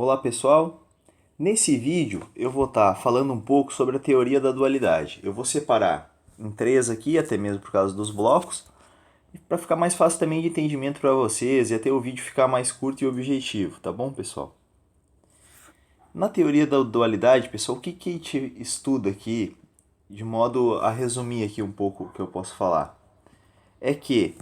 Olá pessoal, nesse vídeo eu vou estar falando um pouco sobre a teoria da dualidade. Eu vou separar em três aqui, até mesmo por causa dos blocos, para ficar mais fácil também de entendimento para vocês e até o vídeo ficar mais curto e objetivo, tá bom pessoal? Na teoria da dualidade, pessoal, o que a gente estuda aqui, de modo a resumir aqui um pouco o que eu posso falar, é que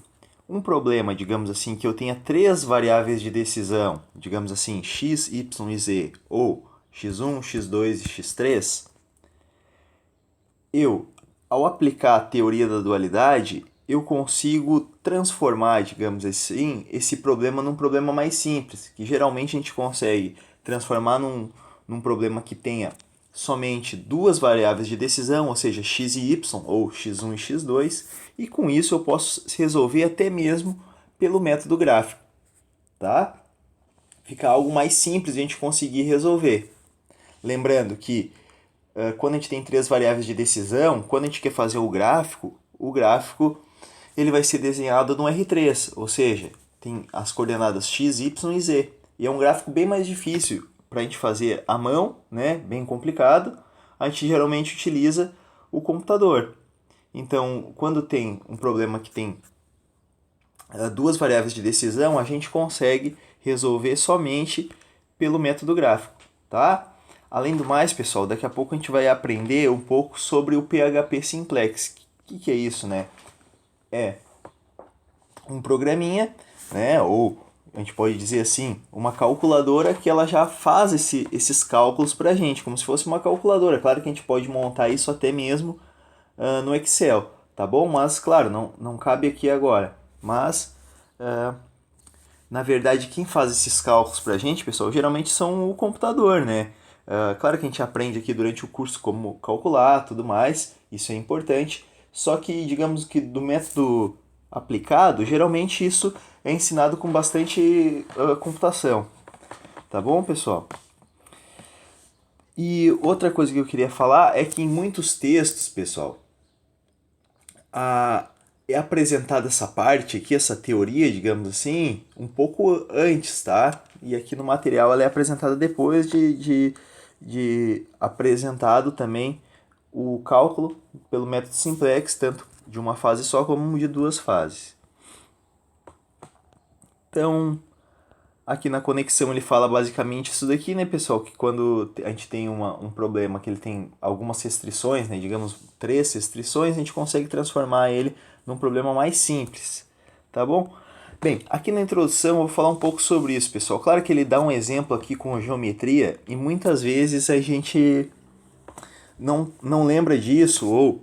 um problema, digamos assim, que eu tenha três variáveis de decisão, digamos assim, x, y e z, ou x1, x2 e x3, ao aplicar a teoria da dualidade, eu consigo transformar, digamos assim, esse problema num problema mais simples, que geralmente a gente consegue transformar num problema que tenha somente duas variáveis de decisão, ou seja, x e y, ou x1 e x2, e com isso eu posso resolver até mesmo pelo método gráfico, tá? Fica algo mais simples de a gente conseguir resolver. Lembrando que quando a gente tem três variáveis de decisão, quando a gente quer fazer o gráfico ele vai ser desenhado no R3, ou seja, tem as coordenadas x, y e z. E é um gráfico bem mais difícil para a gente fazer à mão, né? Bem complicado. A gente geralmente utiliza o computador. Então, quando tem um problema que tem duas variáveis de decisão, a gente consegue resolver somente pelo método gráfico, tá? Além do mais, pessoal, daqui a pouco a gente vai aprender um pouco sobre o PHP Simplex. O que é isso, né? É um programinha, né? Ou a gente pode dizer assim, uma calculadora que ela já faz esses cálculos para a gente, como se fosse uma calculadora. Claro que a gente pode montar isso até mesmo no Excel, tá bom? Mas, claro, não cabe aqui agora. Mas, na verdade, quem faz esses cálculos para a gente, pessoal, geralmente são o computador, né? Claro que a gente aprende aqui durante o curso como calcular, tudo mais, isso é importante. Só que, digamos que do método aplicado, geralmente isso é ensinado com bastante computação. Tá bom, pessoal? E outra coisa que eu queria falar é que em muitos textos, pessoal, é apresentada essa parte aqui, essa teoria, digamos assim, um pouco antes, tá? E aqui no material ela é apresentada depois de apresentado também o cálculo pelo método simplex, tanto de uma fase só como de duas fases. Então, aqui na conexão ele fala basicamente isso daqui, né, pessoal? Que quando a gente tem um problema que ele tem algumas restrições, né, digamos três restrições, a gente consegue transformar ele num problema mais simples, tá bom? Bem, aqui na introdução eu vou falar um pouco sobre isso, pessoal. Claro que ele dá um exemplo aqui com geometria e muitas vezes a gente não lembra disso ou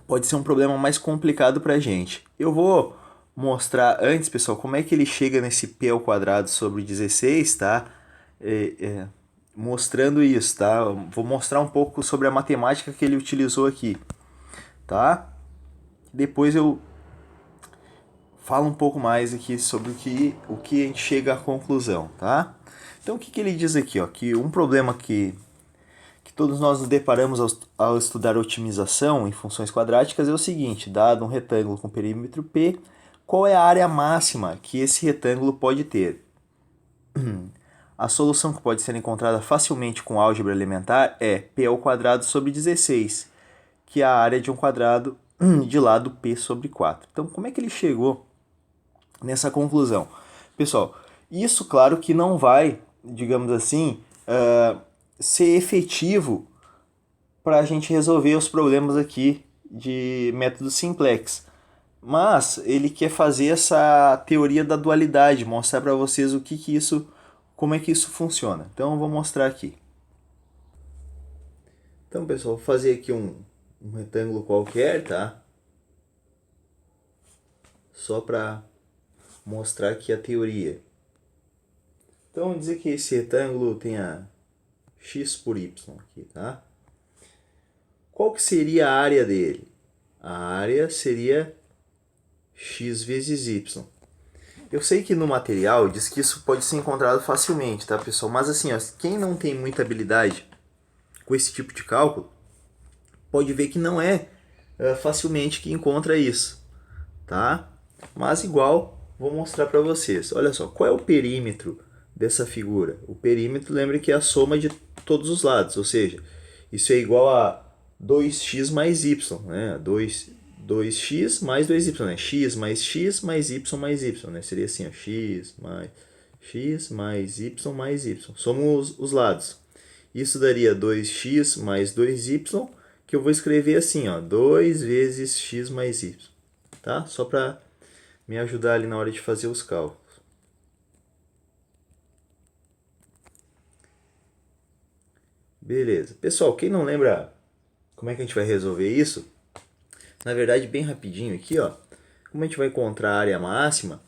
pode ser um problema mais complicado para a gente. Eu vou mostrar antes, pessoal, como é que ele chega nesse p ao quadrado sobre 16, tá? Mostrando isso, tá? Vou mostrar um pouco sobre a matemática que ele utilizou aqui, tá? Depois eu falo um pouco mais aqui sobre o que a gente chega à conclusão, tá? Então o que ele diz aqui, ó? Que um problema que todos nós nos deparamos ao estudar otimização em funções quadráticas é o seguinte: dado um retângulo com perímetro P, qual é a área máxima que esse retângulo pode ter? A solução que pode ser encontrada facilmente com álgebra elementar é P ao quadrado sobre 16, que é a área de um quadrado de lado P sobre 4. Então, como é que ele chegou nessa conclusão? Pessoal, isso claro que não vai, digamos assim, ser efetivo para a gente resolver os problemas aqui de método simplex. Mas ele quer fazer essa teoria da dualidade, mostrar para vocês como é que isso funciona. Então eu vou mostrar aqui. Então, pessoal, vou fazer aqui um retângulo qualquer, tá? Só para mostrar aqui a teoria. Então, vamos dizer que esse retângulo tenha x por y aqui, tá? Qual que seria a área dele? A área seria x vezes y. Eu sei que no material diz que isso pode ser encontrado facilmente, tá, pessoal? Mas assim, ó, quem não tem muita habilidade com esse tipo de cálculo, pode ver que não é facilmente que encontra isso, tá? Mas igual, vou mostrar para vocês. Olha só, qual é o perímetro dessa figura? O perímetro, lembra que é a soma de todos os lados, ou seja, isso é igual a 2x mais y, né? 2x mais 2y, né? X mais y, né? Seria assim, ó, x mais y. Somos os lados. Isso daria 2x mais 2y, que eu vou escrever assim, ó, 2 vezes x mais y, tá? Só para me ajudar ali na hora de fazer os cálculos. Beleza. Pessoal, quem não lembra como é que a gente vai resolver isso? Na verdade, bem rapidinho aqui, ó. Como a gente vai encontrar a área máxima,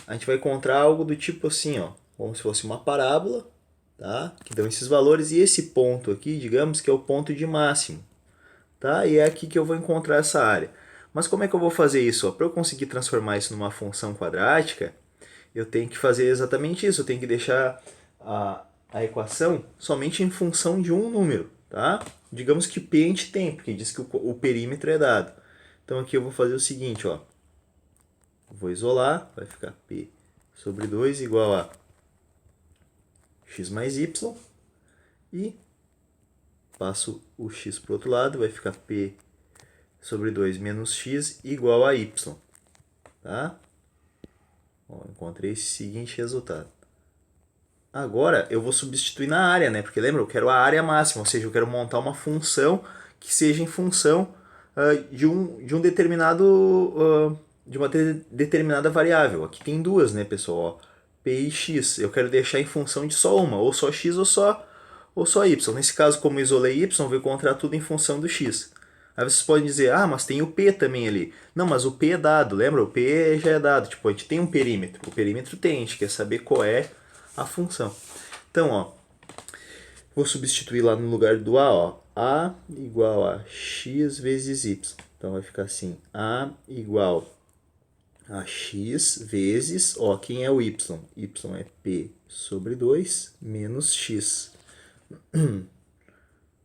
a gente vai encontrar algo do tipo assim, ó, como se fosse uma parábola, tá? Que dão esses valores, e esse ponto aqui, digamos que é o ponto de máximo, tá? E é aqui que eu vou encontrar essa área. Mas como é que eu vou fazer isso? Para eu conseguir transformar isso numa função quadrática, eu tenho que fazer exatamente isso. Eu tenho que deixar a equação somente em função de um número, tá? Digamos que P a gente tem, porque diz que o perímetro é dado. Então aqui eu vou fazer o seguinte, ó. Vou isolar, vai ficar P sobre 2 igual a x mais y. E passo o x para o outro lado, vai ficar P sobre 2 menos x igual a y. Tá? Ó, encontrei esse seguinte resultado. Agora eu vou substituir na área, né? Porque lembra, eu quero a área máxima, ou seja, eu quero montar uma função que seja em função de um determinado de uma determinada variável. Aqui tem duas, né, pessoal? Ó, P e x. Eu quero deixar em função de só uma, ou só x ou só y. Nesse caso, como eu isolei y, vou encontrar tudo em função do x. Aí vocês podem dizer, ah, mas tem o P também ali. Não, mas o P é dado, lembra? O P já é dado. Tipo, a gente tem um perímetro. O perímetro tem, a gente quer saber qual é a função. Então, ó, vou substituir lá no lugar do A, ó. A igual a x vezes y. Então vai ficar assim, A igual a x vezes, ó, quem é o y? Y é P sobre 2 menos x.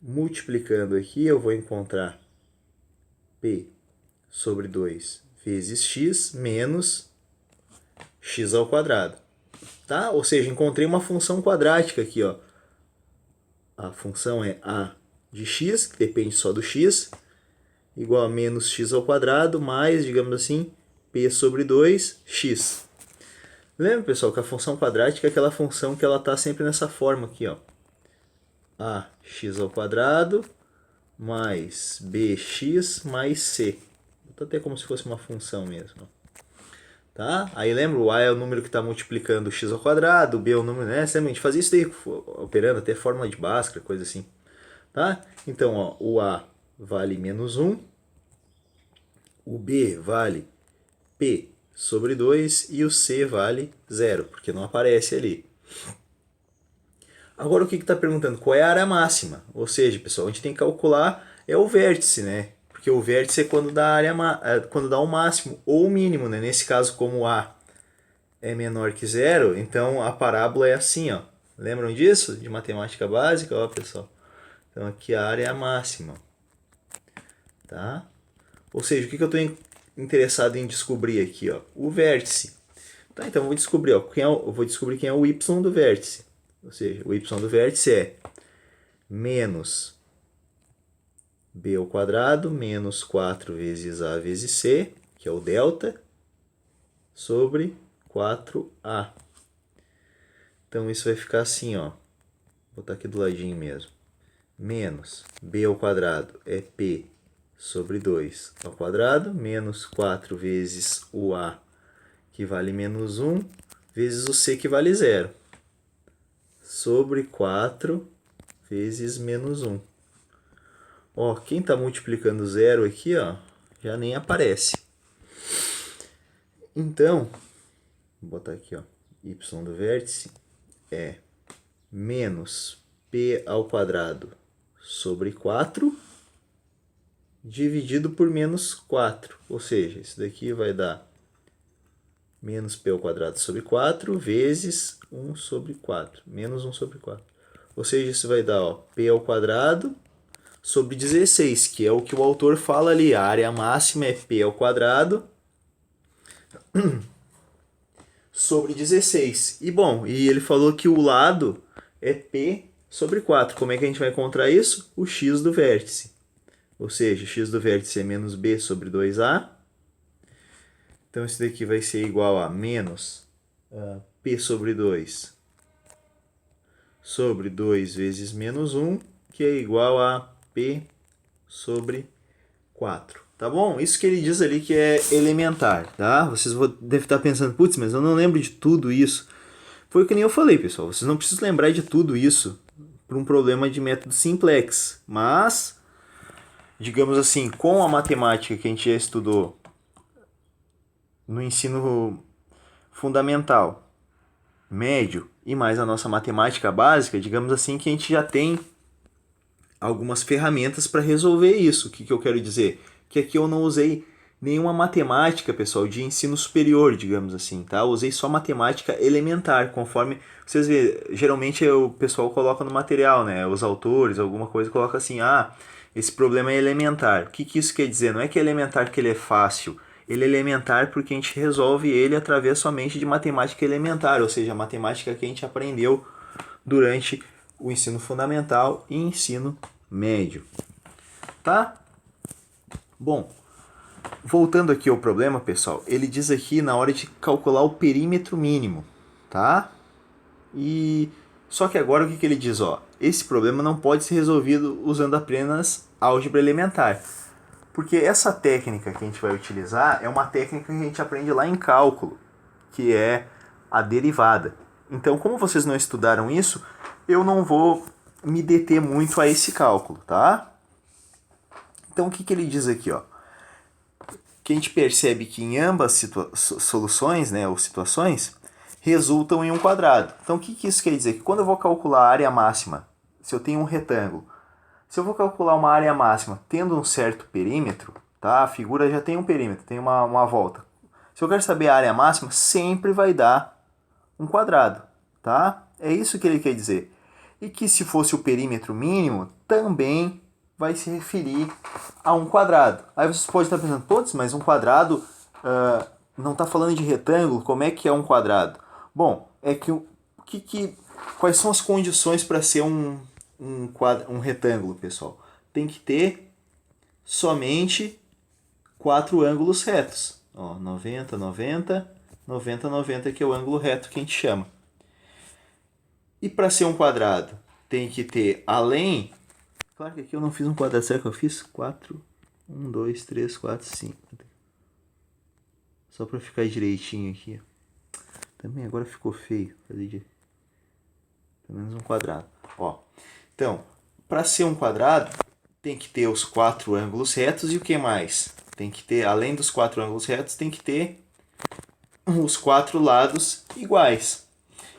Multiplicando aqui, eu vou encontrar P sobre 2 vezes x menos x ao quadrado. Tá? Ou seja, encontrei uma função quadrática aqui, ó. A função é a de x, que depende só do x, igual a menos x ao quadrado, mais, digamos assim, p sobre 2x. Lembra, pessoal, que a função quadrática é aquela função que ela está sempre nessa forma aqui, ó. Ax ao quadrado mais bx mais c. Vou até como se fosse uma função mesmo. Tá? Aí lembra, o a é o número que está multiplicando o x ao quadrado, o b é o número, né? A gente fazia isso daí, operando até fórmula de Bhaskara, coisa assim. Tá? Então, ó, o a vale menos 1, o b vale p sobre 2 e o c vale 0, porque não aparece ali. Agora o que está perguntando? Qual é a área máxima? Ou seja, pessoal, a gente tem que calcular o vértice, né? Porque o vértice é quando dá, quando dá o máximo ou o mínimo, né? Nesse caso, como A é menor que zero, então a parábola é assim, ó. Lembram disso? De matemática básica, ó, pessoal. Então aqui a área é a máxima. Tá? Ou seja, o que eu estou interessado em descobrir aqui, ó? O vértice. Tá, então eu vou descobrir, ó, eu vou descobrir quem é o y do vértice. Ou seja, o y do vértice é menos b ao quadrado menos 4 vezes a vezes c, que é o delta, sobre 4a. Então isso vai ficar assim, ó. Vou botar aqui do ladinho mesmo. Menos b ao quadrado é p sobre 2 ao quadrado, menos 4 vezes o a, que vale menos 1, vezes o c, que vale 0. Sobre 4 vezes menos 1. Ó, quem está multiplicando 0 aqui, ó, já nem aparece. Então, vou botar aqui, ó, y do vértice é menos p ao quadrado sobre 4 dividido por menos 4. Ou seja, isso daqui vai dar menos p ao quadrado sobre 4 vezes 1 sobre 4. Menos 1 sobre 4. Ou seja, isso vai dar, ó, p ao quadrado sobre 16, que é o que o autor fala ali. A área máxima é p ao quadrado sobre 16. E bom, e ele falou que o lado é P sobre 4. Como é que a gente vai encontrar isso? O x do vértice. Ou seja, x do vértice é menos b sobre 2a. Então, isso daqui vai ser igual a menos p sobre 2 sobre 2 vezes menos 1, que é igual a p sobre 4. Tá bom? Isso que ele diz ali que é elementar, tá? Vocês devem estar pensando, putz, mas eu não lembro de tudo isso. Foi o que nem eu falei, pessoal. Vocês não precisam lembrar de tudo isso para um problema de método simplex. Mas, digamos assim, com a matemática que a gente já estudou no ensino fundamental, médio e mais a nossa matemática básica, digamos assim, que a gente já tem algumas ferramentas para resolver isso. O que eu quero dizer? Que aqui eu não usei nenhuma matemática, pessoal, de ensino superior, digamos assim, tá? Eu usei só matemática elementar, conforme vocês vê, geralmente o pessoal coloca no material, né? Os autores, alguma coisa, coloca assim, esse problema é elementar. O que isso quer dizer? Não é que é elementar que ele é fácil. Ele é elementar porque a gente resolve ele através somente de matemática elementar, ou seja, a matemática que a gente aprendeu durante o ensino fundamental e ensino médio. Tá? Bom, voltando aqui ao problema, pessoal, ele diz aqui na hora de calcular o perímetro mínimo, tá? E só que agora o que ele diz, ó? Esse problema não pode ser resolvido usando apenas álgebra elementar. Porque essa técnica que a gente vai utilizar é uma técnica que a gente aprende lá em cálculo, que é a derivada. Então, como vocês não estudaram isso, eu não vou me deter muito a esse cálculo, tá? Então, o que ele diz aqui, ó? Que a gente percebe que em ambas soluções, né, ou situações, resultam em um quadrado. Então, o que isso quer dizer? Que quando eu vou calcular a área máxima, se eu tenho um retângulo, se eu vou calcular uma área máxima tendo um certo perímetro, tá? A figura já tem um perímetro, tem uma volta. Se eu quero saber a área máxima, sempre vai dar um quadrado, tá? É isso que ele quer dizer. E que se fosse o perímetro mínimo, também vai se referir a um quadrado. Aí vocês podem estar pensando, putz, mas um quadrado não está falando de retângulo, como é que é um quadrado? Bom, é que quais são as condições para ser um retângulo, pessoal? Tem que ter somente 4 ângulos retos. Ó, 90, 90, 90, 90, que é o ângulo reto que a gente chama. E para ser um quadrado, tem que ter além... Claro que aqui eu não fiz um quadrado, será que eu fiz? 4, 1, 2, 3, 4, 5. Só para ficar direitinho aqui. Também agora ficou feio fazer pelo menos um quadrado. Ó, então, para ser um quadrado, tem que ter os 4 ângulos retos e o que mais? Tem que ter, além dos 4 ângulos retos, tem que ter os 4 lados iguais.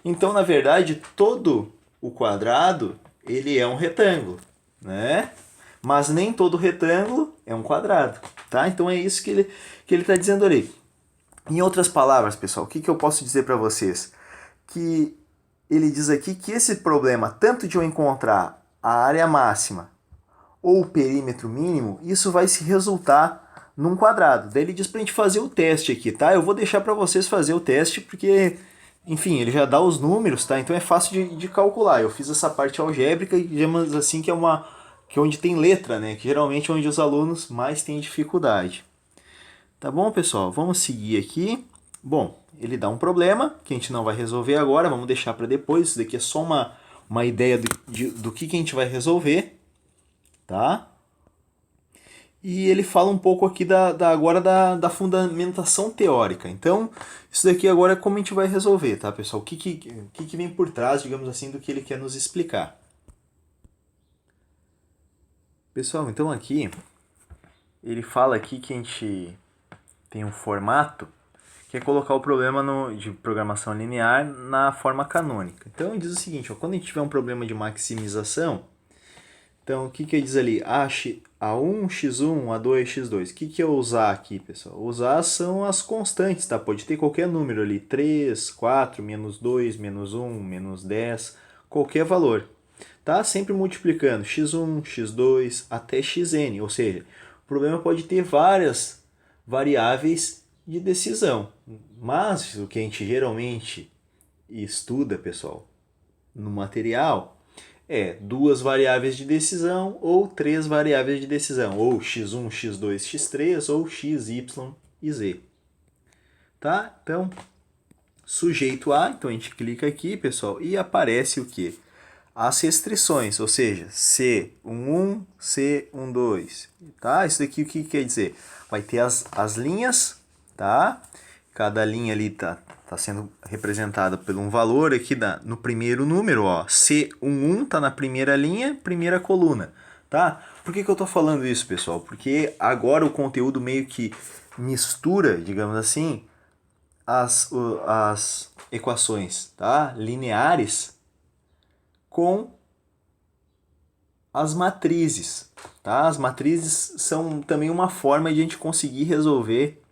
Então, na verdade, todo o quadrado, ele é um retângulo, né? Mas nem todo retângulo é um quadrado, tá? Então, é isso que ele está dizendo ali. Em outras palavras, pessoal, o que eu posso dizer para vocês? Que ele diz aqui que esse problema, tanto de eu encontrar a área máxima ou o perímetro mínimo, isso vai se resultar num quadrado. Daí ele diz para a gente fazer o teste aqui, tá? Eu vou deixar para vocês fazer o teste porque, enfim, ele já dá os números, tá? Então é fácil de calcular. Eu fiz essa parte algébrica, digamos assim, que é onde tem letra, né? Que geralmente é onde os alunos mais têm dificuldade. Tá bom, pessoal? Vamos seguir aqui. Bom, ele dá um problema que a gente não vai resolver agora, vamos deixar para depois. Isso daqui é só uma ideia do que a gente vai resolver, tá? E ele fala um pouco aqui agora da fundamentação teórica. Então, isso daqui agora é como a gente vai resolver, tá, pessoal? O que vem por trás, digamos assim, do que ele quer nos explicar. Pessoal, então aqui, ele fala aqui que a gente tem um formato que é colocar o problema de programação linear na forma canônica. Então, ele diz o seguinte, ó, quando a gente tiver um problema de maximização, então, o que ele diz ali? A1, x1, A2, x2. O que é usar aqui, pessoal? Usar são as constantes, tá? Pode ter qualquer número ali, 3, 4, menos 2, menos 1, menos 10, qualquer valor. Tá? Sempre multiplicando x1, x2, até xn. Ou seja, o problema pode ter várias variáveis de decisão. Mas o que a gente geralmente estuda, pessoal, no material é duas variáveis de decisão ou três variáveis de decisão, ou x1, x2, x3 ou x, y e z. Tá? Então, sujeito A, então a gente clica aqui, pessoal, e aparece o que? As restrições, ou seja, C11, C12, tá? Isso daqui o que quer dizer? Vai ter as linhas, tá? Cada linha ali tá sendo representada por um valor aqui no primeiro número, ó. C11 tá na primeira linha, primeira coluna, tá? Por que eu tô falando isso, pessoal? Porque agora o conteúdo meio que mistura, digamos assim, as equações, tá? Lineares com as matrizes, tá? As matrizes são também uma forma de a gente conseguir resolver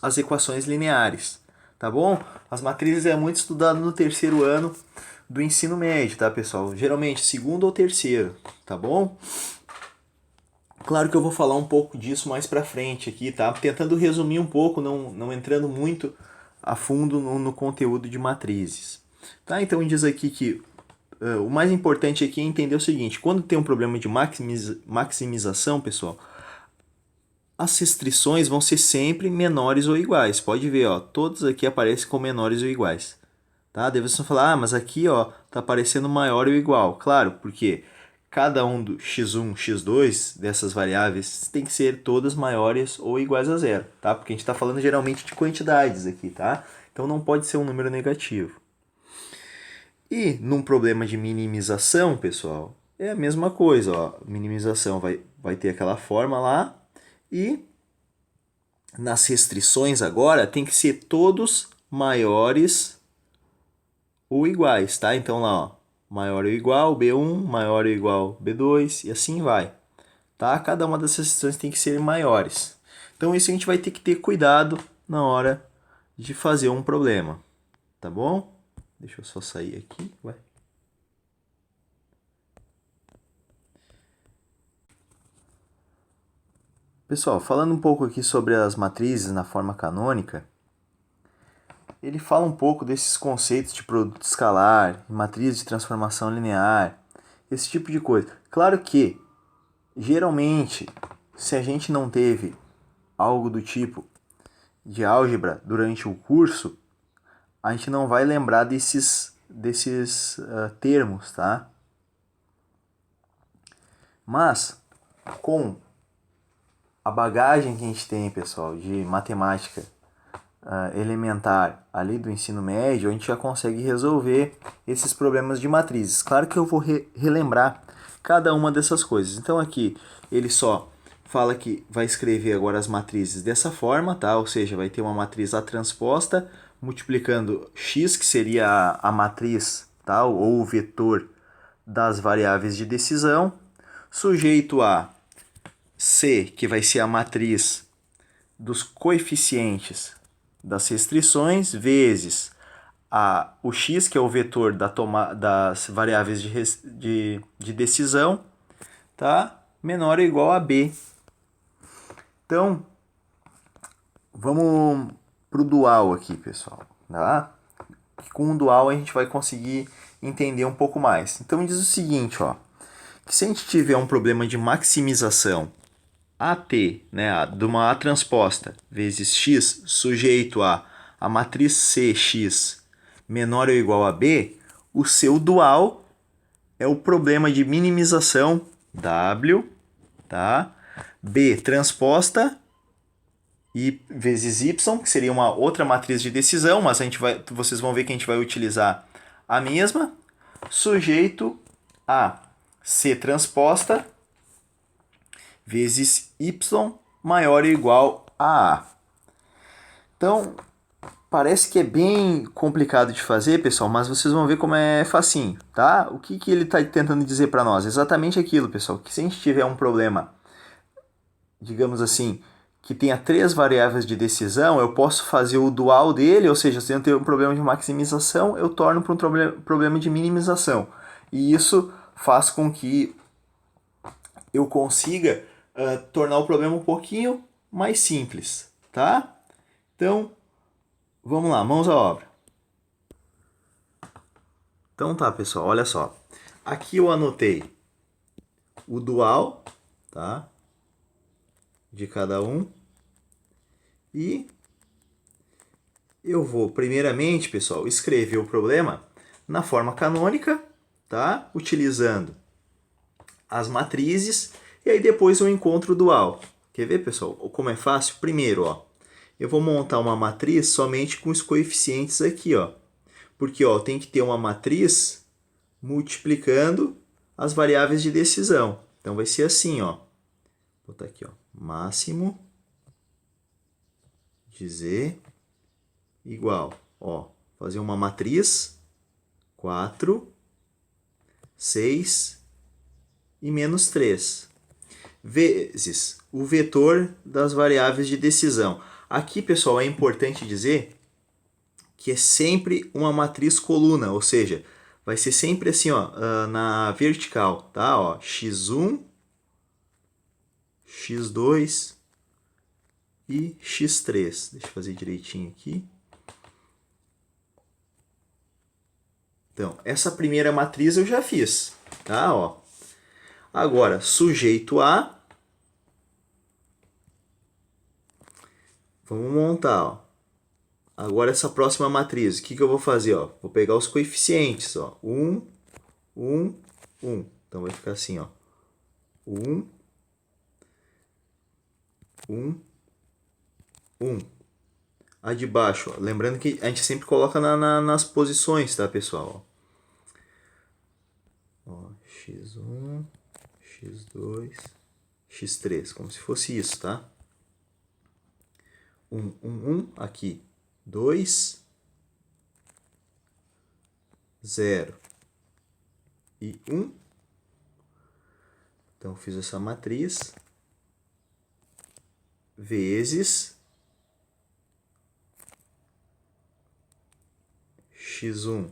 as equações lineares, tá bom? As matrizes é muito estudado no terceiro ano do ensino médio, tá, pessoal? Geralmente segundo ou terceiro, tá bom? Claro que eu vou falar um pouco disso mais pra frente aqui, tá? Tentando resumir um pouco, não entrando muito a fundo no conteúdo de matrizes. Tá? Então diz aqui que o mais importante aqui é entender o seguinte: quando tem um problema de maximização, pessoal, as restrições vão ser sempre menores ou iguais. Pode ver, ó, todos aqui aparecem com menores ou iguais. Tá? Daí vocês vão falar, mas aqui ó, tá aparecendo maior ou igual. Claro, porque cada um do x1, x2 dessas variáveis tem que ser todas maiores ou iguais a zero, tá? Porque a gente está falando geralmente de quantidades aqui, tá? Então não pode ser um número negativo. E num problema de minimização, pessoal, é a mesma coisa, ó. Minimização vai ter aquela forma lá e nas restrições agora tem que ser todos maiores ou iguais, tá? Então lá, ó, maior ou igual B1, maior ou igual B2 e assim vai, tá? Cada uma dessas restrições tem que ser maiores. Então isso a gente vai ter que ter cuidado na hora de fazer um problema, tá bom? Deixa eu só sair aqui, ué. Pessoal, falando um pouco aqui sobre as matrizes na forma canônica, ele fala um pouco desses conceitos de produto escalar, matriz de transformação linear, esse tipo de coisa. Claro que, geralmente, se a gente não teve algo do tipo de álgebra durante o curso, a gente não vai lembrar desses termos, tá? Mas, com a bagagem que a gente tem, pessoal, de matemática elementar ali do ensino médio, a gente já consegue resolver esses problemas de matrizes. Claro que eu vou relembrar cada uma dessas coisas. Então aqui ele só fala que vai escrever agora as matrizes dessa forma, tá? Ou seja, vai ter uma matriz A transposta multiplicando x, que seria a matriz, tá? Ou o vetor das variáveis de decisão, sujeito a C, que vai ser a matriz dos coeficientes das restrições, vezes o x, que é o vetor das variáveis de decisão, tá? Menor ou igual a b. Então, vamos para o dual aqui, pessoal. Tá? Com o dual a gente vai conseguir entender um pouco mais. Então diz o seguinte, ó, que se a gente tiver um problema de maximização AT, né, de uma A transposta vezes x sujeito a matriz CX menor ou igual a B, o seu dual é o problema de minimização W, tá? B transposta I vezes Y, que seria uma outra matriz de decisão, mas vocês vão ver que a gente vai utilizar a mesma, sujeito a C transposta vezes y maior ou igual a A. Então, parece que é bem complicado de fazer, pessoal, mas vocês vão ver como é facinho, tá? O que ele está tentando dizer para nós? Exatamente aquilo, pessoal, que se a gente tiver um problema, digamos assim, que tenha três variáveis de decisão, eu posso fazer o dual dele, ou seja, se eu tenho um problema de maximização, eu torno para um problema de minimização. E isso faz com que eu consiga tornar o problema um pouquinho mais simples, tá? Então, Vamos lá, mãos à obra. Então tá, pessoal, olha só. Aqui eu anotei o dual, tá? De cada um. E eu vou, primeiramente, pessoal, escrever o problema na forma canônica, tá? Utilizando as matrizes. E aí depois eu encontro o dual. Quer ver, pessoal, como é fácil? Primeiro, ó, eu vou montar uma matriz somente com os coeficientes aqui, ó. Porque, ó, tem que ter uma matriz multiplicando as variáveis de decisão. Então vai ser assim, ó. Vou botar aqui, ó, máximo de Z igual, ó, fazer uma matriz 4, 6 e menos 3, vezes o vetor das variáveis de decisão. Aqui, pessoal, é importante dizer que é sempre uma matriz coluna, ou seja, vai ser sempre assim, ó, na vertical, tá? Ó, x1, x2 e x3. Deixa eu fazer direitinho aqui. Então, essa primeira matriz eu já fiz, tá? Ó. Agora, sujeito a, vamos montar, ó. Agora essa próxima matriz, o que eu vou fazer? Ó? Vou pegar os coeficientes, ó. 1, 1, 1. Então vai ficar assim, ó. 1, 1, 1. A de baixo, ó. Lembrando que a gente sempre coloca nas posições, tá, pessoal? Ó, x1, x2, x3, como se fosse isso, tá? 1, 1, 1, aqui. 2, 0 e 1. Então, fiz essa matriz vezes x1,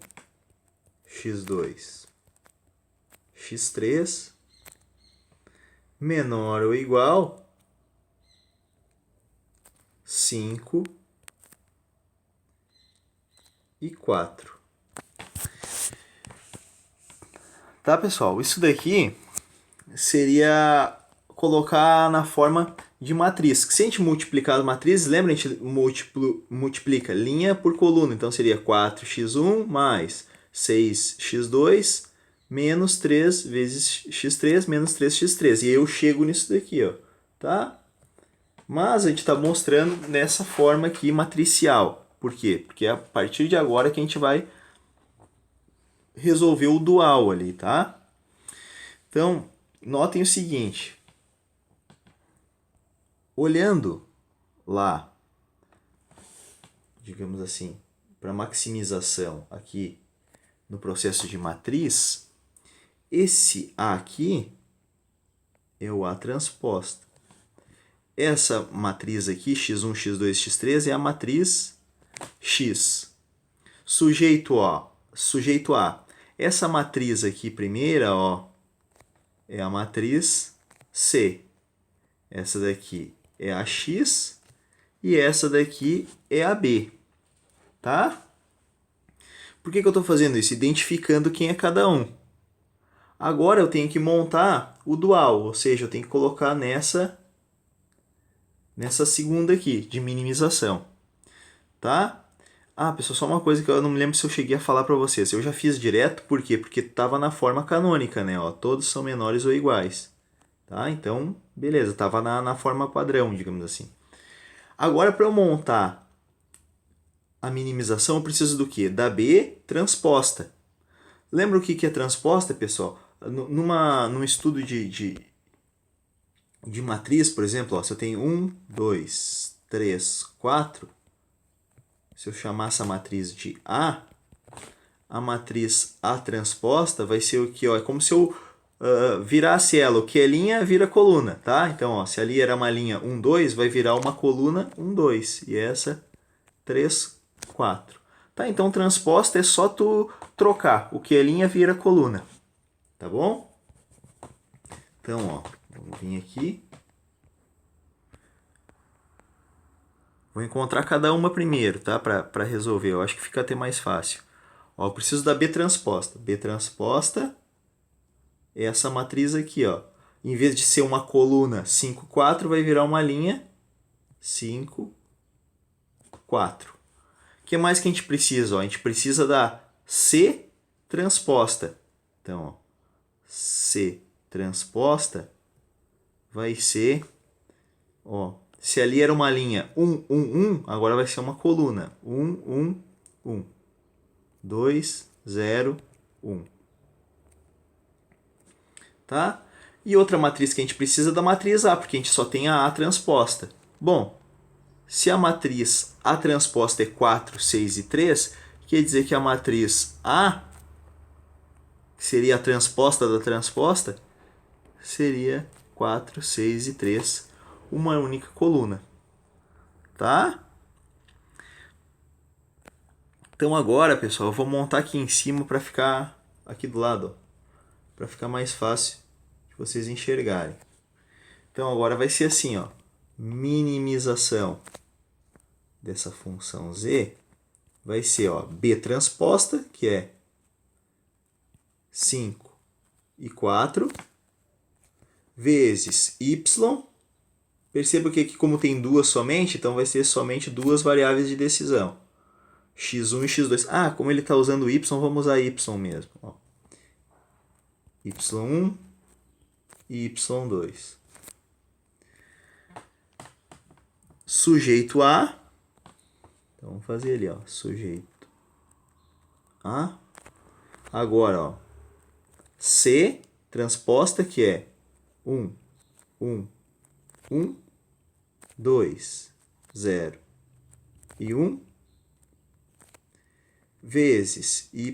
x2, x3 menor ou igual 5 e 4. Tá, pessoal? Isso daqui seria colocar na forma de matriz. Se a gente multiplicar as matrizes, lembra? A gente multiplica linha por coluna. Então seria 4x1 mais 6x2 menos 3 vezes x3 menos 3x3. E aí eu chego nisso daqui, ó. Tá? Mas a gente está mostrando nessa forma aqui matricial. Por quê? Porque é a partir de agora que a gente vai resolver o dual ali, tá? Então, notem o seguinte. Olhando lá, digamos assim, para maximização aqui no processo de matriz, esse A aqui é o A transposta. Essa matriz aqui, x1, x2, x3, é a matriz X. Sujeito A. Essa matriz aqui primeira, ó, é a matriz C. Essa daqui é a X e essa daqui é a B, tá? Por que eu estou fazendo isso? Identificando quem é cada um. Agora eu tenho que montar o dual, ou seja, eu tenho que colocar nessa segunda aqui, de minimização, tá? Ah, pessoal, só uma coisa que eu não me lembro se eu cheguei a falar para vocês. Eu já fiz direto, por quê? Porque estava na forma canônica, né? Ó, todos são menores ou iguais. Tá? Então, beleza, estava na forma padrão, digamos assim. Agora, para eu montar a minimização, eu preciso do quê? Da B transposta. Lembra o que é transposta, pessoal? Num estudo de matriz, por exemplo, ó, se eu tenho 1, 2, 3, 4, se eu chamar essa matriz de A matriz A transposta vai ser o que? Ó, é como se eu virasse ela. O que é linha vira coluna, tá? Então, ó, se ali era uma linha 1, 2, vai virar uma coluna 1, 2. E essa 3, 4. Tá? Então, transposta é só tu trocar. O que é linha vira coluna. Tá bom? Então, ó, vamos vir aqui. Vou encontrar cada uma primeiro, tá? Para resolver. Eu acho que fica até mais fácil. Ó, eu preciso da B transposta. B transposta é essa matriz aqui, ó. Em vez de ser uma coluna 5, 4, vai virar uma linha 5, 4. O que mais que a gente precisa? Ó? A gente precisa da C transposta. Então, ó, C transposta vai ser, ó, se ali era uma linha 1, 1, 1, agora vai ser uma coluna 1, 1, 1, 2, 0, 1. Tá? E outra matriz que a gente precisa é da matriz A, porque a gente só tem a transposta. Bom, se a matriz A transposta é 4, 6 e 3, quer dizer que a matriz A, que seria a transposta da transposta, seria 4, 6 e 3, uma única coluna. Tá? Então agora, pessoal, eu vou montar aqui em cima para ficar aqui do lado, para ficar mais fácil de vocês enxergarem. Então agora vai ser assim, ó, minimização dessa função z vai ser, ó, b transposta, que é 5 e 4, vezes y. Perceba que aqui, como tem duas somente, então vai ser somente duas variáveis de decisão. x1 e x2. Ah, como ele está usando y, vamos usar y mesmo. Ó. y1 e y2. Sujeito a. Então vamos fazer ali, ó, sujeito a. Agora, ó, C transposta, que é 1, 1, 1, 2, 0 e 1, vezes y,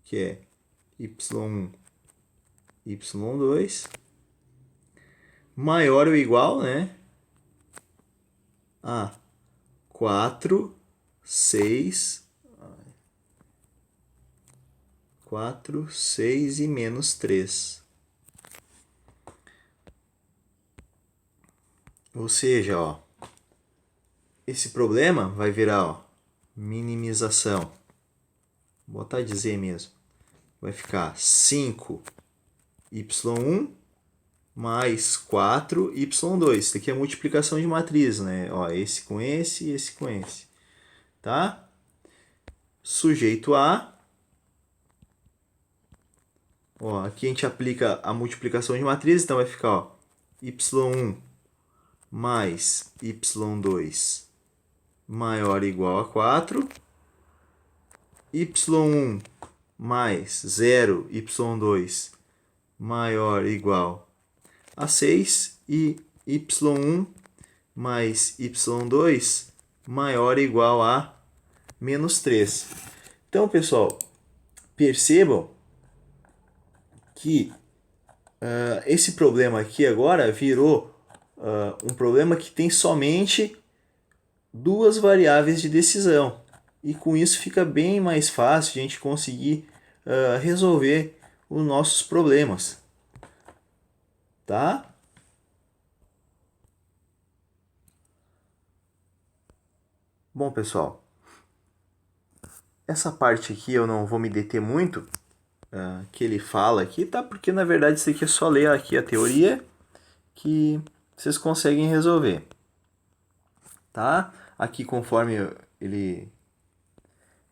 que é y1, y2, maior ou igual, né, a 4, 6, 4, 6 e menos 3. Ou seja, ó, esse problema vai virar, ó, minimização. Vou botar de z mesmo. Vai ficar 5y1 mais 4y2. Isso aqui é multiplicação de matriz, né? Ó, esse com esse e esse com esse. Tá? Sujeito a. Ó, aqui a gente aplica a multiplicação de matriz, então vai ficar, ó, y1 mais y2 maior ou igual a 4. y1 mais 0, y2 maior ou igual a 6 e y1 mais y2 maior ou igual a menos 3. Então, pessoal, percebam que esse problema aqui agora virou um problema que tem somente duas variáveis de decisão. E com isso fica bem mais fácil de a gente conseguir resolver os nossos problemas. Tá? Bom, pessoal, essa parte aqui eu não vou me deter muito, que ele fala aqui, tá? Porque na verdade isso aqui é só ler aqui a teoria que vocês conseguem resolver. Tá? Aqui, conforme ele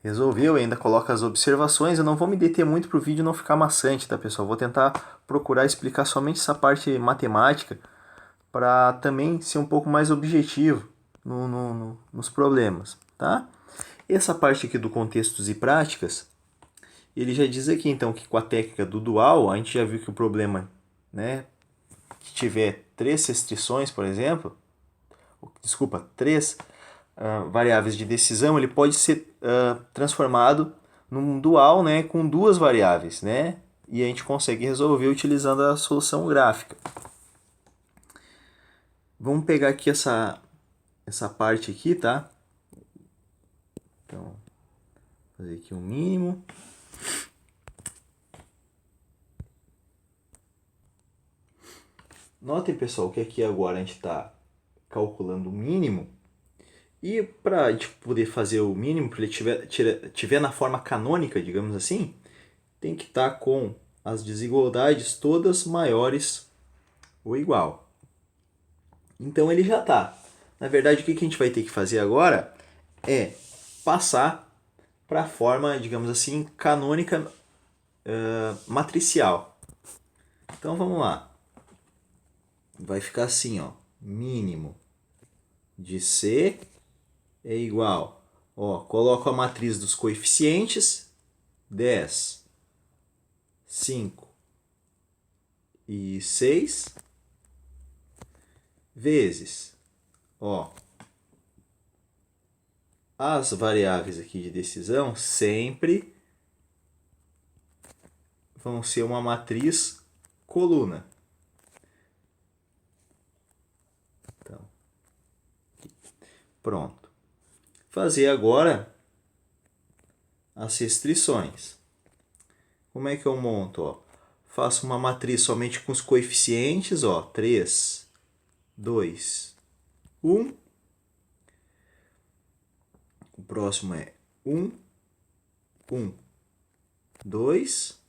resolveu, ainda coloca as observações. Eu não vou me deter muito para o vídeo não ficar maçante, tá, pessoal? Vou tentar procurar explicar somente essa parte matemática para também ser um pouco mais objetivo nos problemas, tá? Essa parte aqui do contextos e práticas, ele já diz aqui, então, que com a técnica do dual, a gente já viu que o problema, né, que tiver três restrições, por exemplo, desculpa, três variáveis de decisão, ele pode ser transformado num dual, né, com duas variáveis, né, e a gente consegue resolver utilizando a solução gráfica. Vamos pegar aqui essa parte aqui, tá? Então, vou fazer aqui um mínimo. Notem, pessoal, que aqui agora a gente está calculando o mínimo, E para a gente poder fazer o mínimo, para ele tiver na forma canônica, digamos assim, tem que estar com as desigualdades todas maiores ou igual. Então ele já está. Na verdade, o que a gente vai ter que fazer agora é passar para a forma, digamos assim, canônica matricial. Então vamos lá. Vai ficar assim, ó, mínimo de C é igual, ó, coloco a matriz dos coeficientes, 10, 5 e 6, vezes, ó, as variáveis aqui de decisão sempre vão ser uma matriz coluna. Então, pronto. Fazer agora as restrições. Como é que eu monto? Ó? Faço uma matriz somente com os coeficientes, ó, 3, 2, 1. O próximo é 1, 1, 2.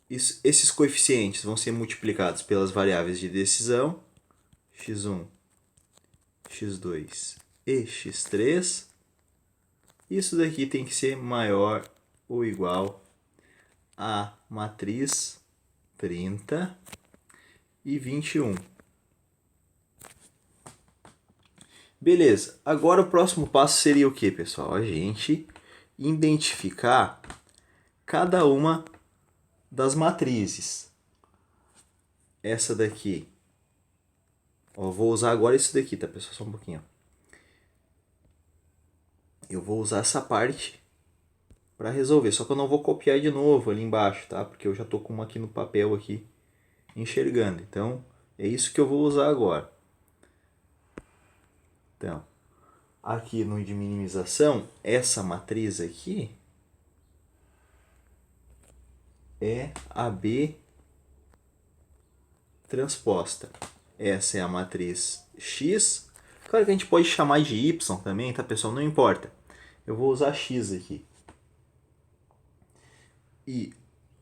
Esses coeficientes vão ser multiplicados pelas variáveis de decisão, x1, x2 e x3. Isso daqui tem que ser maior ou igual a matriz 30 e 21. Beleza, agora o próximo passo seria o que, pessoal? A gente identificar cada uma das matrizes. Essa daqui, ó, vou usar agora isso daqui, tá, pessoal? Só um pouquinho. Eu vou usar essa parte para resolver, só que eu não vou copiar de novo ali embaixo, tá? Porque eu já tô com uma aqui no papel aqui enxergando. Então, é isso que eu vou usar agora. Então, aqui no de minimização, essa matriz aqui é a B transposta. Essa é a matriz X. Claro que a gente pode chamar de Y também, tá, pessoal? Não importa. Eu vou usar X aqui. E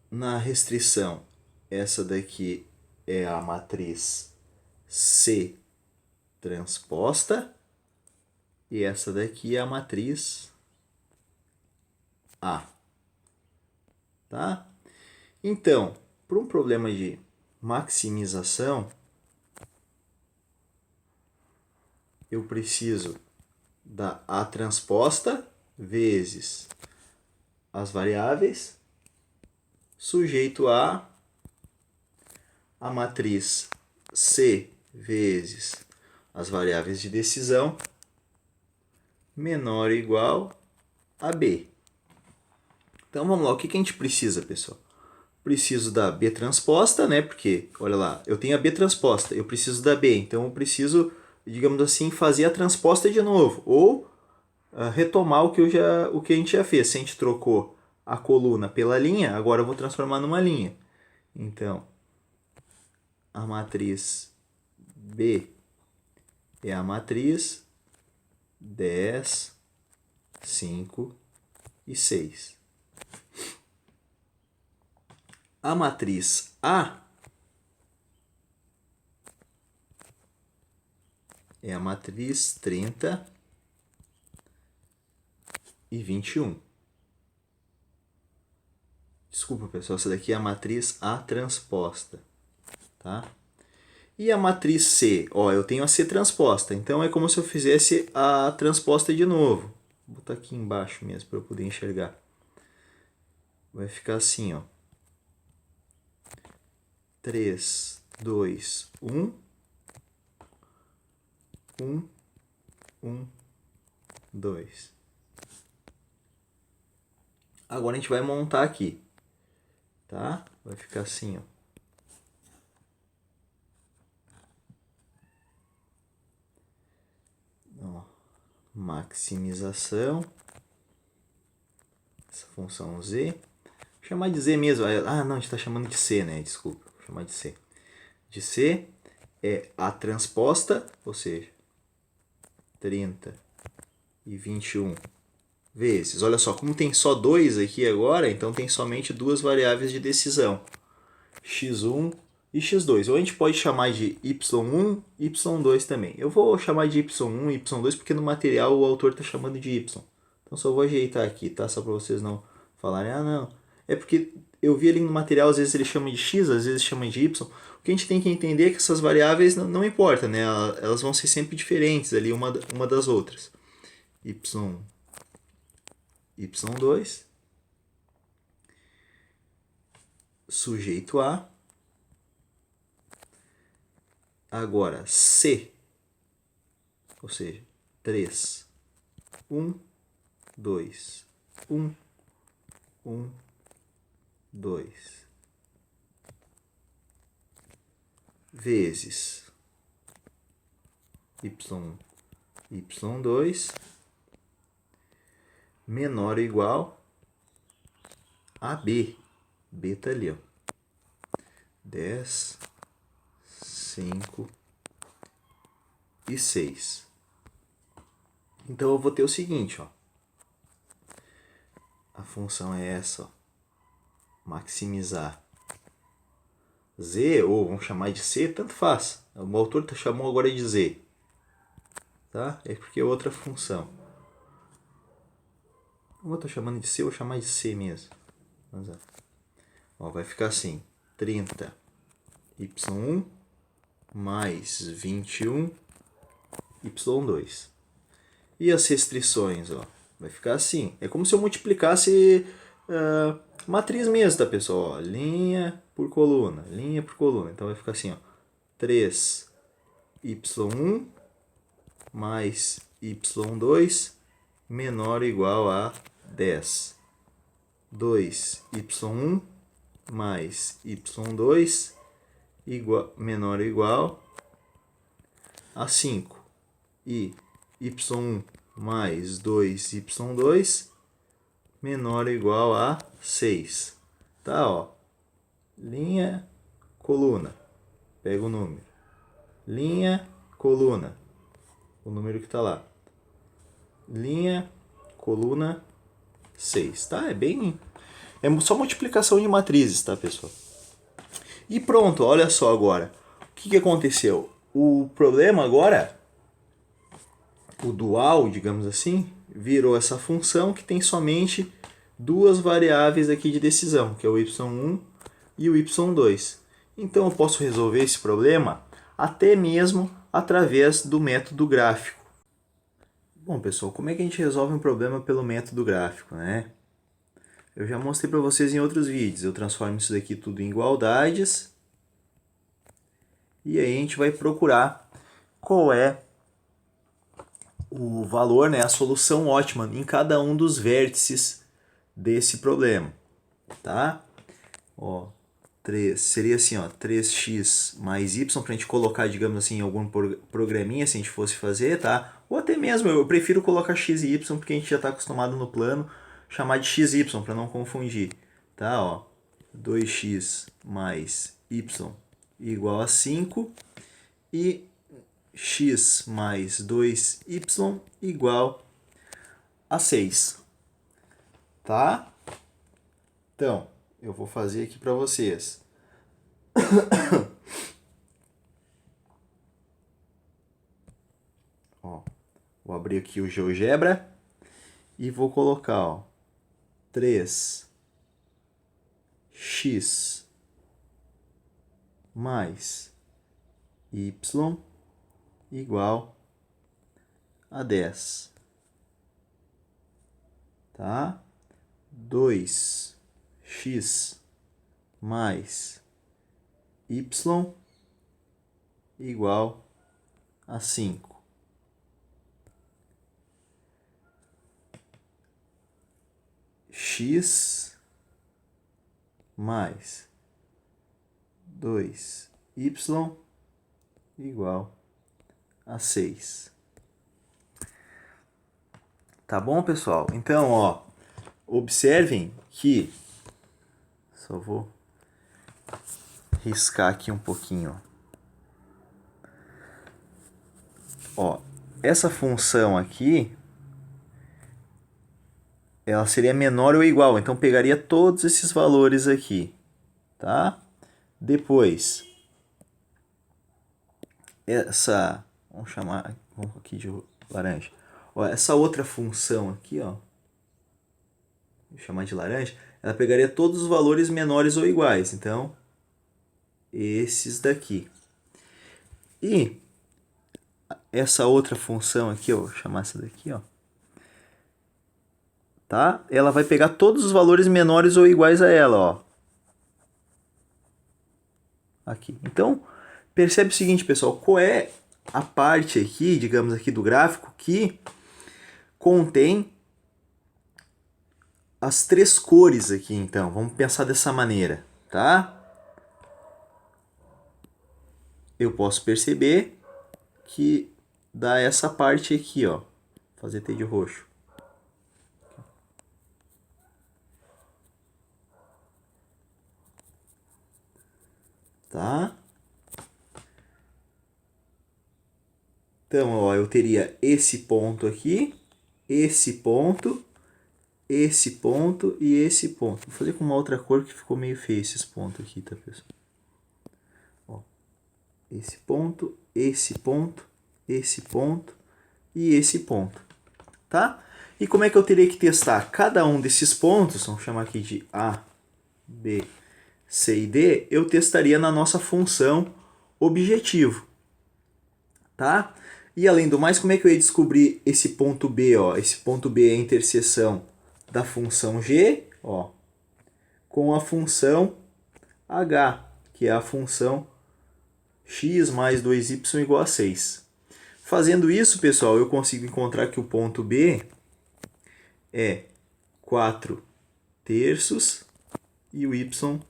na restrição, essa daqui é a matriz C transposta. E essa daqui é a matriz A. Tá? Então, para um problema de maximização, eu preciso da A transposta vezes as variáveis, sujeito a matriz C vezes as variáveis de decisão, menor ou igual a B. Então vamos lá, o que a gente precisa, pessoal? Preciso da B transposta, né? Porque, olha lá, eu tenho a B transposta, eu preciso da B, então eu preciso, digamos assim, fazer a transposta de novo, ou retomar o que a gente já fez. Se a gente trocou a coluna pela linha, agora eu vou transformar numa linha. Então, a matriz B é a matriz 10, 5 e 6. A matriz A é a matriz 30 e 21. Desculpa, pessoal, essa daqui é a matriz A transposta, tá? E a matriz C, ó, eu tenho a C transposta, então é como se eu fizesse a transposta de novo. Vou botar aqui embaixo mesmo para eu poder enxergar. Vai ficar assim, ó. 3, 2, 1. 1, 1, 2. Agora a gente vai montar aqui, tá? Vai ficar assim, ó. Ó, maximização. Essa função Z. Vou chamar de Z mesmo. Ah, não, a gente está chamando de C, né? Desculpa, vou chamar de C. De C é a transposta, ou seja, 30 e 21 vezes. Olha só, como tem só 2 aqui agora, então tem somente duas variáveis de decisão, x1 e x2. Ou a gente pode chamar de y1 e y2 também. Eu vou chamar de y1 e y2 porque no material o autor está chamando de y. Então só vou ajeitar aqui, tá? Só para vocês não falarem, ah não. É porque eu vi ali no material, às vezes ele chama de x, às vezes chama de y. O que a gente tem que entender é que essas variáveis não importa, né? Elas vão ser sempre diferentes ali uma das outras. y2 sujeito a. Agora, C, ou seja, 3, 1, 2, 1, 1, 2, vezes y1, y2, menor ou igual a B. B está ali, ó. 10, 5 e 6. Então eu vou ter o seguinte, ó. A função é essa, ó. Maximizar z, ou vamos chamar de c, tanto faz. O autor chamou agora de z. Tá? É porque é outra função. Como eu estou chamando de c, eu vou chamar de c mesmo. Vamos lá. Ó, vai ficar assim. 30 y1 mais 21 y2. E as restrições, ó, vai ficar assim. É como se eu multiplicasse matriz mesmo, tá, pessoal? Ó, linha por coluna, linha por coluna. Então vai ficar assim, ó, 3y1 mais y2 menor ou igual a 10. 2y1 mais y2 menor ou igual a 5. E y1 mais 2y2 menor ou igual a 6. Tá, ó. Linha, coluna. Pega o número. Linha, coluna. O número que está lá. Linha, coluna, 6. Tá? É só multiplicação de matrizes, tá, pessoal? E pronto, olha só agora. O que aconteceu? O problema agora, o dual, digamos assim, virou essa função que tem somente duas variáveis aqui de decisão, que é o y1 e o y2. Então eu posso resolver esse problema até mesmo através do método gráfico. Bom, pessoal, como é que a gente resolve um problema pelo método gráfico, né? Eu já mostrei para vocês em outros vídeos. Eu transformo isso daqui tudo em igualdades. E aí a gente vai procurar qual é o valor, né, a solução ótima em cada um dos vértices desse problema, tá? Ó, 3, seria assim, ó, 3x mais y, para a gente colocar, digamos assim, em algum programinha, se a gente fosse fazer, tá? Ou até mesmo, eu prefiro colocar x e y, porque a gente já está acostumado no plano chamar de xy, para não confundir, tá? Ó, 2x mais y igual a 5 e x mais 2y igual a 6, tá? Então, eu vou fazer aqui para vocês. Ó, vou abrir aqui o GeoGebra e vou colocar, ó, 3x mais y igual a 10. Tá? 2x mais y igual a 5. X mais 2y igual a 6. Tá bom, pessoal? Então, ó, observem que... Só vou riscar aqui um pouquinho. Ó, essa função aqui, ela seria menor ou igual, então pegaria todos esses valores aqui, tá? Depois, vamos chamar aqui de laranja. Ó, essa outra função aqui, ó, vou chamar de laranja, ela pegaria todos os valores menores ou iguais, então esses daqui. E essa outra função aqui, ó, vou chamar essa daqui, ó, tá? Ela vai pegar todos os valores menores ou iguais a ela, ó. Aqui. Então, percebe o seguinte, pessoal, qual é a parte aqui, digamos aqui do gráfico, que contém as três cores aqui, então. Vamos pensar dessa maneira, tá? Eu posso perceber que dá essa parte aqui, ó. Vou fazer T de roxo. Tá? Então, ó, eu teria esse ponto aqui, esse ponto e esse ponto. Vou fazer com uma outra cor que ficou meio feio esses pontos aqui, tá, pessoal? Ó, esse ponto e esse ponto, tá? E como é que eu teria que testar cada um desses pontos? Vamos chamar aqui de A, B, C e D. Eu testaria na nossa função objetivo, tá? E além do mais, como é que eu ia descobrir esse ponto B? Ó? Esse ponto B é a interseção da função G, ó, com a função H, que é a função x mais 2y igual a 6. Fazendo isso, pessoal, eu consigo encontrar que o ponto B é 4 terços e o y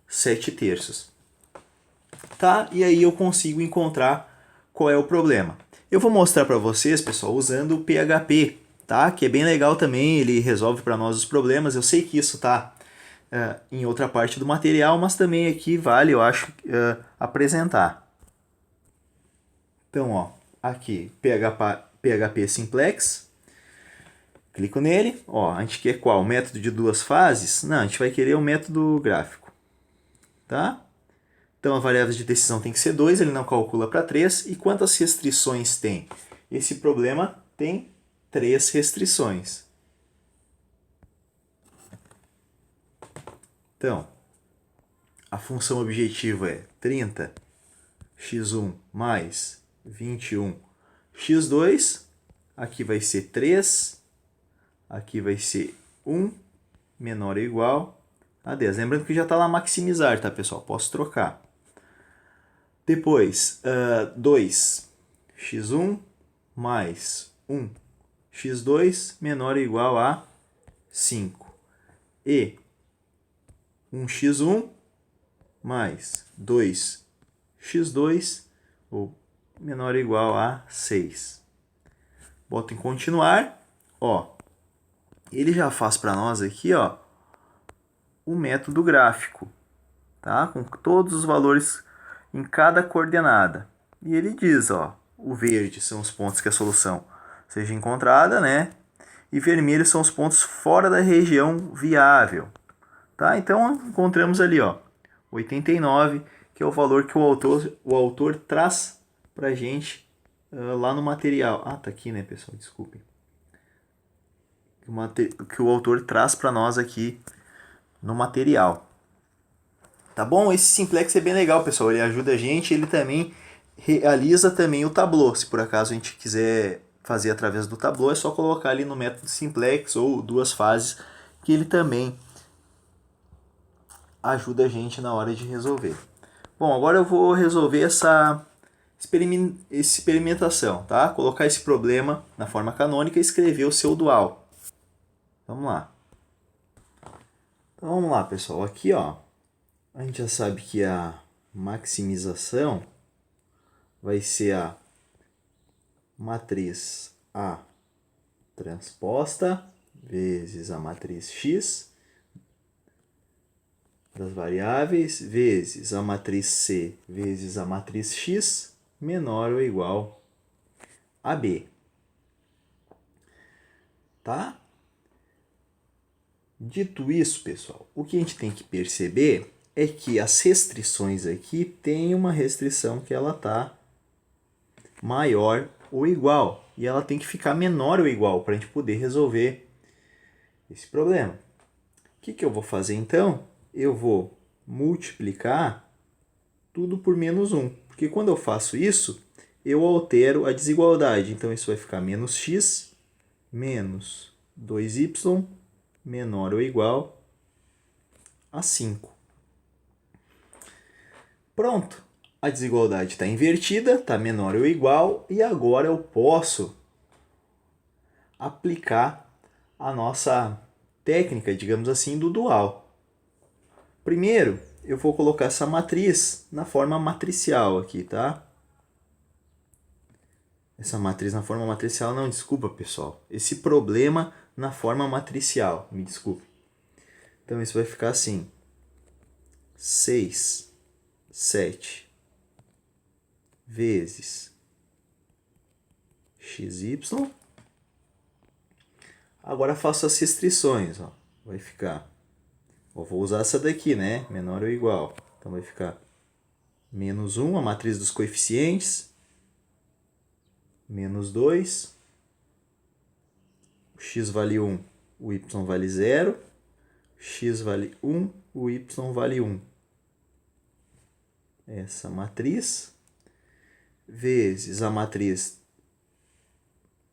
7 terços. Tá? E aí eu consigo encontrar qual é o problema. Eu vou mostrar para vocês, pessoal, usando o PHP, tá? Que é bem legal também, ele resolve para nós os problemas. Eu sei que isso tá em outra parte do material, mas também aqui vale, eu acho, apresentar. Então, ó, aqui, PHP Simplex. Clico nele, ó, a gente quer qual? Método de duas fases? Não, a gente vai querer o método gráfico, tá? Então a variável de decisão tem que ser 2, ele não calcula para 3. E quantas restrições tem? Esse problema tem 3 restrições. Então, a função objetiva é 30 x1 mais 21 x2. Aqui vai ser 3. Aqui vai ser 1 menor ou igual a 10. Lembrando que já está lá maximizar, tá, pessoal? Posso trocar. Depois, 2 x1 mais 1 x2 menor ou igual a 5. E 1x1 mais 2x2 ou menor ou igual a 6. Boto em continuar, ó. Ele já faz para nós aqui, ó, o método gráfico, tá? Com todos os valores em cada coordenada. E ele diz, ó, o verde são os pontos que a solução seja encontrada, né? E vermelho são os pontos fora da região viável, tá? Então encontramos ali, ó, 89, que é o valor que o autor traz pra gente lá no material. Ah, tá aqui, né, pessoal? Desculpem. Que o autor traz para nós aqui no material. Tá bom? Esse simplex é bem legal, pessoal. Ele ajuda a gente, ele também realiza também o Tableau. Se por acaso a gente quiser fazer através do Tableau, é só colocar ali no método simplex ou duas fases, que ele também ajuda a gente na hora de resolver. Bom, agora eu vou resolver essa experimentação, tá? Colocar esse problema na forma canônica e escrever o seu dual. Vamos lá. Então vamos lá, pessoal. Aqui, ó, a gente já sabe que a maximização vai ser a matriz A transposta vezes a matriz X das variáveis vezes a matriz C vezes a matriz X menor ou igual AB. Tá? Dito isso, pessoal, o que a gente tem que perceber é que as restrições aqui tem uma restrição que ela tá maior ou igual. E ela tem que ficar menor ou igual para a gente poder resolver esse problema. O que eu vou fazer então? Eu vou multiplicar tudo por menos 1. Porque quando eu faço isso, eu altero a desigualdade. Então isso vai ficar menos x menos 2y menor ou igual a 5. Pronto. A desigualdade está invertida, está menor ou igual, e agora eu posso aplicar a nossa técnica, digamos assim, do dual. Primeiro, eu vou colocar essa matriz na forma matricial aqui, tá? Essa matriz na forma matricial, não, desculpa, pessoal. Esse problema na forma matricial, me desculpe. Então, isso vai ficar assim. 6, 7 vezes xy. Agora faço as restrições, ó. Vai ficar, eu vou usar essa daqui, né? Menor ou igual. Então vai ficar menos 1, a matriz dos coeficientes, menos 2, o x vale 1, o y vale 0, x vale 1, o y vale 1. Essa matriz vezes a matriz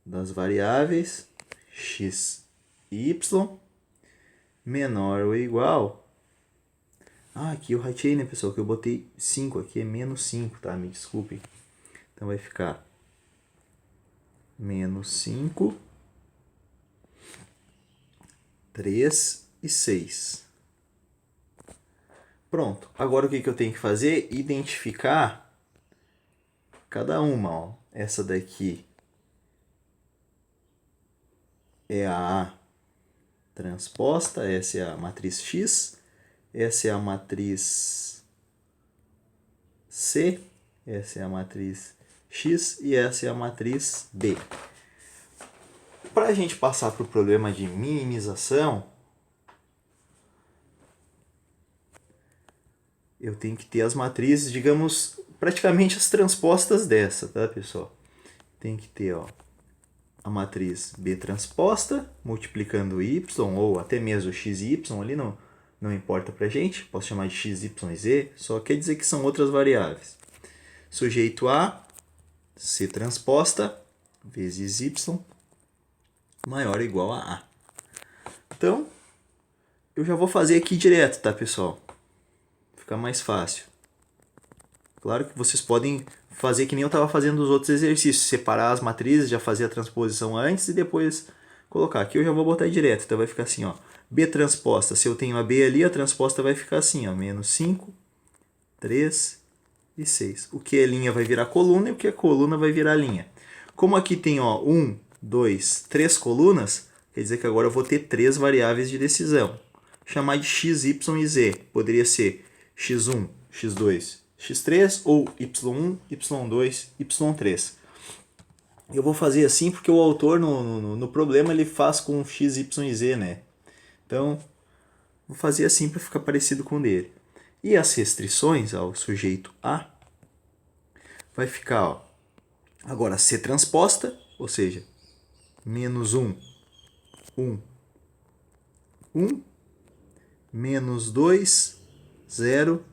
das variáveis x e y menor ou igual. Aqui eu ratei, né, pessoal? Que eu botei 5 aqui, é menos 5, tá? Me desculpem. Então vai ficar menos 5, 3 e 6. Pronto. Agora o que eu tenho que fazer? Identificar cada uma. Ó. Essa daqui é a A transposta, essa é a matriz X, essa é a matriz C, essa é a matriz X e essa é a matriz B. Para a gente passar para o problema de minimização, eu tenho que ter as matrizes, digamos, praticamente as transpostas dessa, tá, pessoal? Tem que ter, ó, a matriz B transposta, multiplicando y, ou até mesmo x e y, ali não importa pra gente, posso chamar de x, y e z, só quer dizer que são outras variáveis. Sujeito a C transposta vezes y maior ou igual a A. Então, eu já vou fazer aqui direto, tá, pessoal? Fica mais fácil. Claro que vocês podem fazer que nem eu estava fazendo os outros exercícios, separar as matrizes, já fazer a transposição antes e depois colocar. Aqui eu já vou botar direto, então vai ficar assim, ó. B transposta, se eu tenho a B ali, a transposta vai ficar assim, ó, menos 5, 3 e 6. O que é linha vai virar coluna e o que é coluna vai virar linha. Como aqui tem, ó, 1, 2, 3 colunas, quer dizer que agora eu vou ter 3 variáveis de decisão. Chamar de x, y e z. Poderia ser x1, x2, x3 ou y1, y2, y3. Eu vou fazer assim porque o autor no problema ele faz com x, y e z, né? Então, vou fazer assim para ficar parecido com o dele. E as restrições ao sujeito A vai ficar, ó, agora C transposta, ou seja, menos 1, 1, 1, menos 2, 0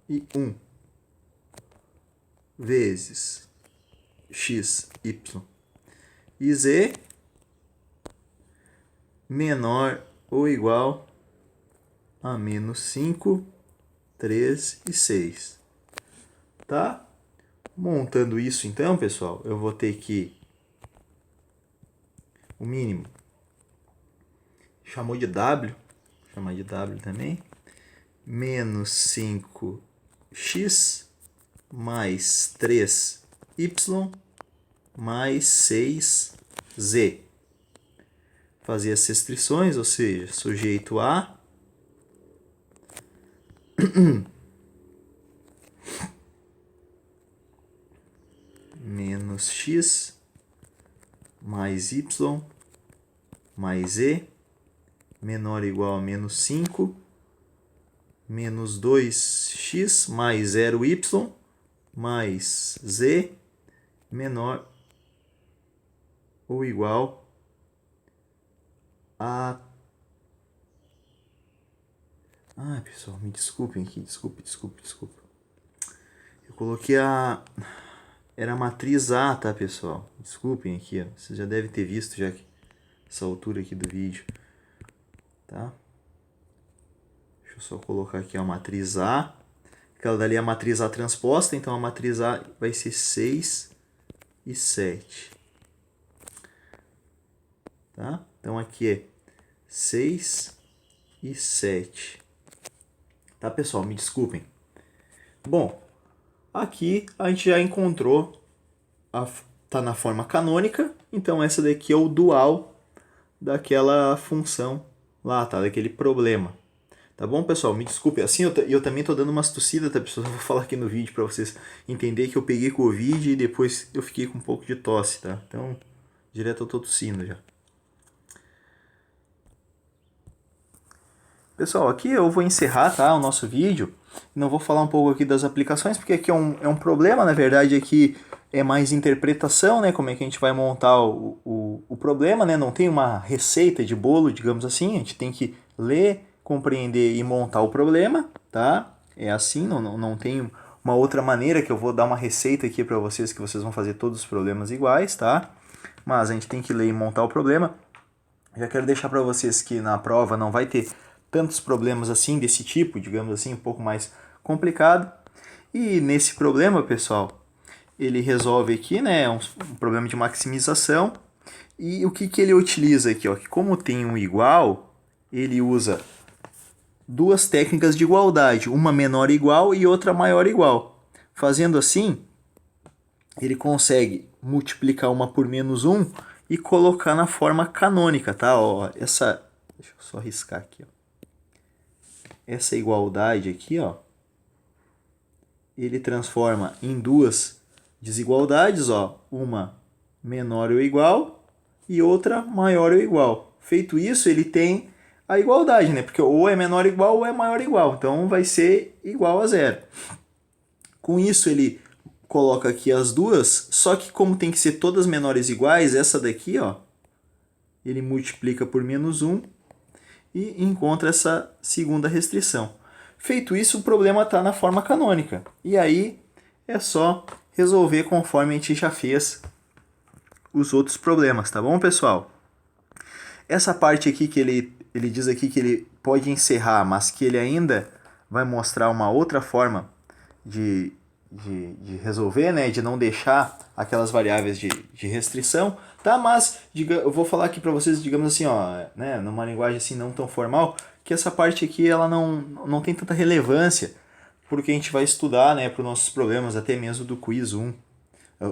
e 1, vezes x, y e z menor ou igual a menos 5, 3 e 6. Tá? Montando isso então, pessoal, eu vou ter que o mínimo chamou de W, vou chamar de W também, menos 5x mais 3y mais 6z. Fazer as restrições, ou seja, sujeito a menos x mais y mais e menor ou igual a menos 5 menos 2x mais 0y mais z menor ou igual a... pessoal, me desculpem aqui, desculpa. Eu coloquei a... Era a matriz A, tá, pessoal? Desculpem aqui, ó. Vocês já devem ter visto já que essa altura aqui do vídeo, tá? Deixa eu só colocar aqui a matriz A. Aquela dali é a matriz A transposta, então a matriz A vai ser 6 e 7. Tá? Então aqui é 6 e 7. Tá, pessoal? Me desculpem. Bom, aqui a gente já encontrou, tá na forma canônica, então essa daqui é o dual daquela função lá, tá? Daquele problema. Tá bom, pessoal? Me desculpe. Assim, eu também tô dando umas tossidas, tá, pessoal? Eu vou falar aqui no vídeo para vocês entenderem que eu peguei Covid e depois eu fiquei com um pouco de tosse, tá? Então, direto eu tô tossindo já. Pessoal, aqui eu vou encerrar, tá, o nosso vídeo. Não vou falar um pouco aqui das aplicações, porque aqui é um problema, na verdade, aqui é mais interpretação, né? Como é que a gente vai montar o problema, né? Não tem uma receita de bolo, digamos assim. A gente tem que ler, compreender e montar o problema, tá? É assim, não tem uma outra maneira que eu vou dar uma receita aqui para vocês, que vocês vão fazer todos os problemas iguais, tá? Mas a gente tem que ler e montar o problema. Já quero deixar para vocês que na prova não vai ter tantos problemas assim, desse tipo, digamos assim, um pouco mais complicado. E nesse problema, pessoal, ele resolve aqui, né, um problema de maximização. E o que ele utiliza aqui, ó, que como tem um igual, ele usa duas técnicas de igualdade, uma menor igual e outra maior igual. Fazendo assim, ele consegue multiplicar uma por menos 1 e colocar na forma canônica, tá? Ó, deixa eu só riscar aqui, ó. Essa igualdade aqui, ó, ele transforma em duas desigualdades, ó, uma menor ou igual e outra maior ou igual. Feito isso, ele tem a igualdade, né? Porque ou é menor ou igual ou é maior ou igual, então vai ser igual a zero. Com isso, ele coloca aqui as duas, só que como tem que ser todas menores iguais, essa daqui, ó, ele multiplica por menos 1 e encontra essa segunda restrição. Feito isso, o problema está na forma canônica. E aí é só resolver conforme a gente já fez os outros problemas, tá bom, pessoal? Essa parte aqui que ele diz aqui que ele pode encerrar, mas que ele ainda vai mostrar uma outra forma de resolver, né, de não deixar aquelas variáveis de restrição, tá? Mas eu vou falar aqui para vocês, digamos assim, ó, né, numa linguagem assim não tão formal, que essa parte aqui ela não tem tanta relevância, porque a gente vai estudar, né, para os nossos problemas, até mesmo do quiz 1,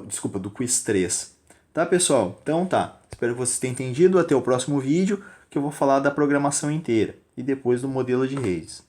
desculpa, do quiz 3. Tá, pessoal? Então tá, espero que vocês tenham entendido. Até o próximo vídeo, que eu vou falar da programação inteira e depois do modelo de redes.